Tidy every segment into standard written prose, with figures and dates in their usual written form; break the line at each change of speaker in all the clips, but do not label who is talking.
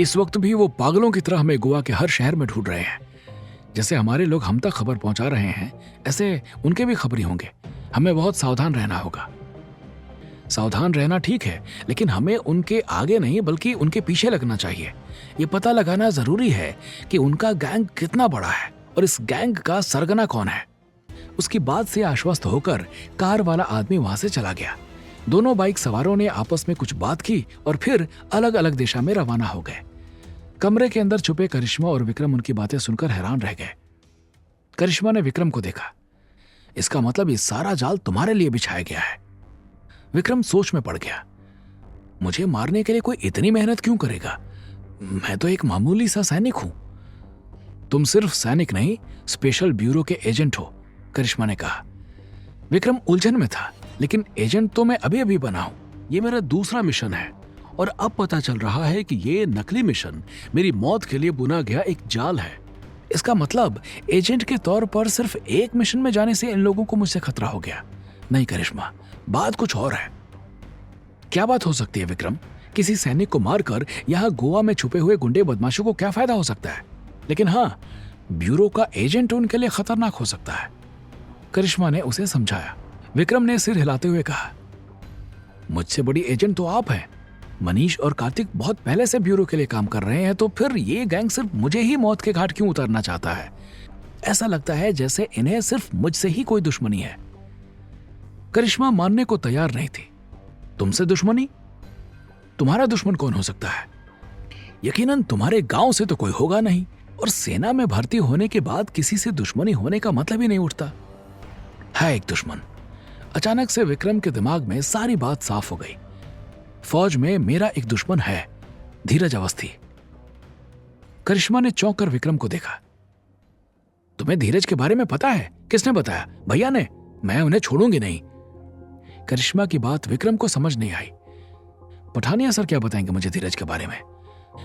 इस वक्त भी वो पागलों की तरह हमें गोवा के हर शहर में ढूंढ रहे हैं। जैसे हमारे लोग हम तक खबर पहुंचा रहे हैं, ऐसे उनके भी खबरी होंगे। हमें बहुत सावधान रहना होगा। सावधान रहना ठीक है, लेकिन हमें उनके आगे नहीं बल्कि उनके पीछे लगना चाहिए। ये पता लगाना जरूरी है कि उनका गैंग कितना बड़ा है और इस गैंग का सरगना कौन है। उसकी बात से आश्वस्त होकर कार वाला आदमी वहां से चला गया। दोनों बाइक सवारों ने आपस में कुछ बात की और फिर अलग अलग दिशा में रवाना हो गए। कमरे के अंदर छुपे करिश्मा और विक्रम उनकी बातें सुनकर हैरान रह गए। करिश्मा ने विक्रम को देखा। इसका मतलब ये सारा जाल तुम्हारे लिए बिछाया गया है। विक्रम सोच में पड़ गया। मुझे मारने के लिए कोई इतनी मेहनत क्यों करेगा? मैं तो एक मामूली सा सैनिक हूं। तुम सिर्फ सैनिक नहीं, स्पेशल ब्यूरो के एजेंट हो, करिश्मा ने कहा। विक्रम उलझन में था। लेकिन एजेंट तो मैं अभी अभी बना हूं। ये मेरा दूसरा मिशन है और अब पता चल रहा है कि ये नकली मिशन मेरी मौत के लिए बुना गया एक जाल है। इसका मतलब एजेंट के तौर पर सिर्फ एक मिशन में जाने से इन लोगों को मुझसे खतरा हो गया। नहीं करिश्मा, बात कुछ और है। क्या बात हो सकती है विक्रम? किसी सैनिक को मारकर यहां गोवा में छुपे हुए गुंडे बदमाशों को क्या फायदा हो सकता है? लेकिन हाँ, ब्यूरो का एजेंट उनके लिए खतरनाक हो सकता है। करिश्मा ने उसे समझाया। विक्रम ने सिर हिलाते हुए कहा, मुझसे बड़ी एजेंट तो आप हैं। मनीष और कार्तिक बहुत पहले से ब्यूरो के लिए काम कर रहे हैं, तो फिर ये गैंग सिर्फ मुझे ही मौत के घाट क्यों उतारना चाहता है? ऐसा लगता है जैसे इन्हें सिर्फ मुझसे ही कोई दुश्मनी है। करिश्मा मानने को तैयार नहीं थी। तुमसे दुश्मनी? तुम्हारा दुश्मन कौन हो सकता है? यकीनन तुम्हारे गांव से तो कोई होगा नहीं, और सेना में भर्ती होने के बाद किसी से दुश्मनी होने का मतलब ही नहीं उठता। है एक दुश्मन। अचानक से विक्रम के दिमाग में सारी बात साफ हो गई। फौज में मेरा एक दुश्मन है, धीरज अवस्थी। करिश्मा ने चौंक कर विक्रम को देखा। तुम्हें धीरज के बारे में पता है? किसने बताया? भैया ने। मैं उन्हें छोड़ूंगी नहीं। करिश्मा की बात विक्रम को समझ नहीं आई। पठानिया सर क्या बताएंगे मुझे धीरज के बारे में?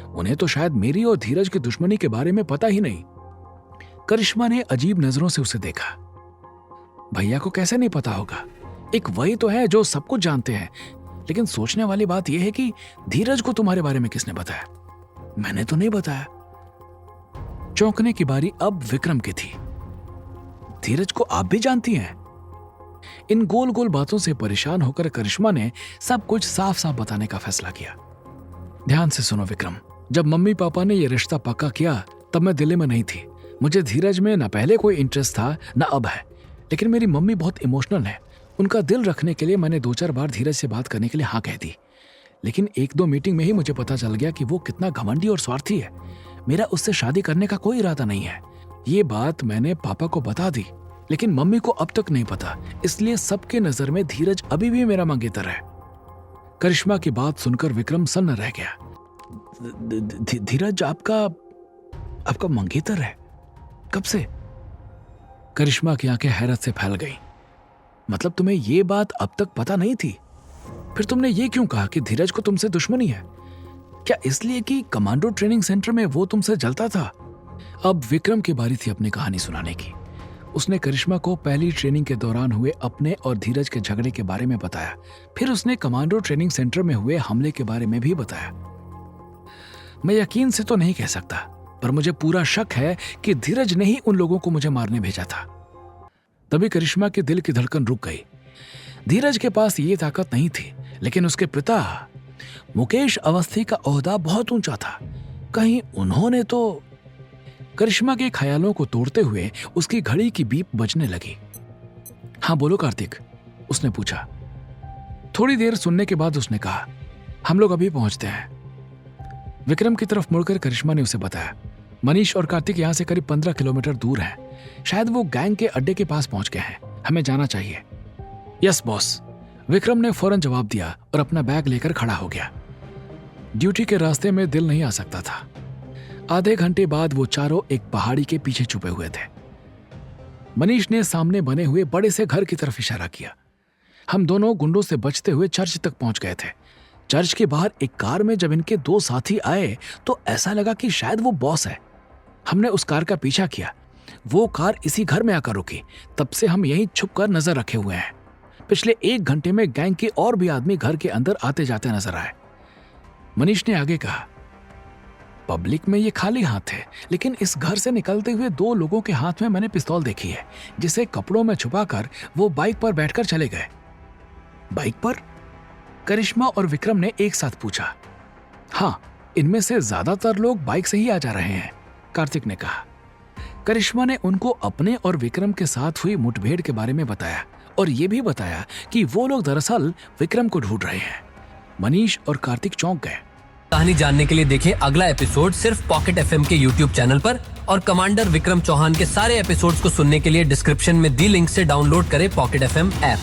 उन्हें तो शायद मेरी और धीरज की दुश्मनी के बारे में पता ही नहीं। करिश्मा ने अजीब नजरों से उसे देखा। भैया को कैसे नहीं पता होगा? एक वही तो है जो सब कुछ जानते हैं। लेकिन सोचने वाली बात यह है कि धीरज को तुम्हारे बारे में किसने बताया? मैंने तो नहीं बताया। चौंकने की बारी अब विक्रम की थी। धीरज को आप भी जानती हैं? इन गोल गोल बातों से परेशान होकर करिश्मा ने सब कुछ साफ साफ बताने का फैसला किया। ध्यान से सुनो विक्रम, जब मम्मी पापा ने यह रिश्ता पक्का किया तब मैं दिल्ली में नहीं थी। मुझे धीरज में न पहले कोई इंटरेस्ट था न अब है। लेकिन मेरी मम्मी बहुत इमोशनल है। उनका दिल रखने के लिए मैंने 2-4 बार धीरज से बात करने के लिए हाँ कह दी। लेकिन 1-2 मीटिंग में ही मुझे पता चल गया कि वो कितना घमंडी और स्वार्थी है। मेरा उससे शादी करने का कोई इरादा नहीं है। ये बात मैंने पापा को बता दी, लेकिन मम्मी को अब तक नहीं पता। इसलिए सबके नजर में धीरज अभी भी मेरा मंगेतर है। करिश्मा की बात सुनकर विक्रम सन्न रह गया। धीरज आपका मंगेतर है? कब से? करिश्मा की आंखें हैरत से फैल गईं। मतलब तुम्हें ये बात अब तक पता नहीं थी? फिर तुमने ये क्यों कहा कि धीरज को तुमसे दुश्मनी है? क्या इसलिए कि कमांडो ट्रेनिंग सेंटर में वो तुमसे जलता था? अब विक्रम की बारी थी अपनी कहानी सुनाने की। उसने करिश्मा को पहली ट्रेनिंग के दौरान हुए अपने और धीरज के झगड़े के बारे में बताया। फिर उसने कमांडो ट्रेनिंग सेंटर में हुए हमले के बारे में भी बताया। मैं यकीन से तो नहीं कह सकता, पर मुझे पूरा शक है कि धीरज ने ही उन लोगों को मुझे मारने भेजा था। तभी करिश्मा के दिल की धड़कन रुक गई। धीरज के पास ये ताकत नहीं थी, लेकिन उसके पिता मुकेश अवस्थी का ओहदा बहुत ऊंचा था। कहीं उन्होंने तो... करिश्मा के ख्यालों को तोड़ते हुए उसकी घड़ी की बीप बजने लगी। हाँ बोलो कार्तिक, उसने पूछा। थोड़ी देर सुनने के बाद उसने कहा, हम लोग अभी पहुंचते हैं। विक्रम की तरफ मुड़कर करिश्मा ने उसे बताया, मनीष और कार्तिक यहां से करीब 15 किलोमीटर दूर हैं। शायद वो गैंग के अड्डे के पास पहुंच गए हैं। हमें जाना चाहिए। यस बॉस, विक्रम ने फौरन जवाब दिया और अपना बैग लेकर खड़ा हो गया। ड्यूटी के रास्ते में दिल नहीं आ सकता था। आधे घंटे बाद वो चारों एक पहाड़ी के पीछे छुपे हुए थे। मनीष ने सामने बने हुए बड़े से घर की तरफ इशारा किया। हम दोनों गुंडों से बचते हुए चर्च तक पहुंच गए थे। चर्च के बाहर एक कार में जब इनके 2 साथी आए तो ऐसा लगा कि शायद वो बॉस है। हमने उस कार का पीछा किया। वो कार इसी घर में आकर रुकी। तब से हम यहीं छुपकर नजर रखे हुए हैं। पिछले 1 घंटे में गैंग के और भी आदमी घर के अंदर आते जाते नजर आए। मनीष ने आगे कहा, पब्लिक में ये खाली हाथ थे, लेकिन इस घर से निकलते हुए 2 लोगों के हाथ में मैंने पिस्तौल देखी है, जिसे कपड़ों में छुपाकर वो बाइक पर बैठकर चले गए। बाइक पर? करिश्मा और विक्रम ने एक साथ पूछा। हाँ, इनमें से ज्यादातर लोग बाइक से ही आ जा रहे हैं, कार्तिक ने कहा। करिश्मा ने उनको अपने और विक्रम के साथ हुई मुठभेड़ के बारे में बताया और ये भी बताया कि वो लोग दरअसल विक्रम को ढूंढ रहे हैं। मनीष और कार्तिक चौंक गए।
कहानी जानने के लिए देखें अगला एपिसोड सिर्फ पॉकेट एफएम के यूट्यूब चैनल पर, और कमांडर विक्रम चौहान के सारे एपिसोड्स को सुनने के लिए डिस्क्रिप्शन में दी लिंक से डाउनलोड करें पॉकेट एफएम ऐप।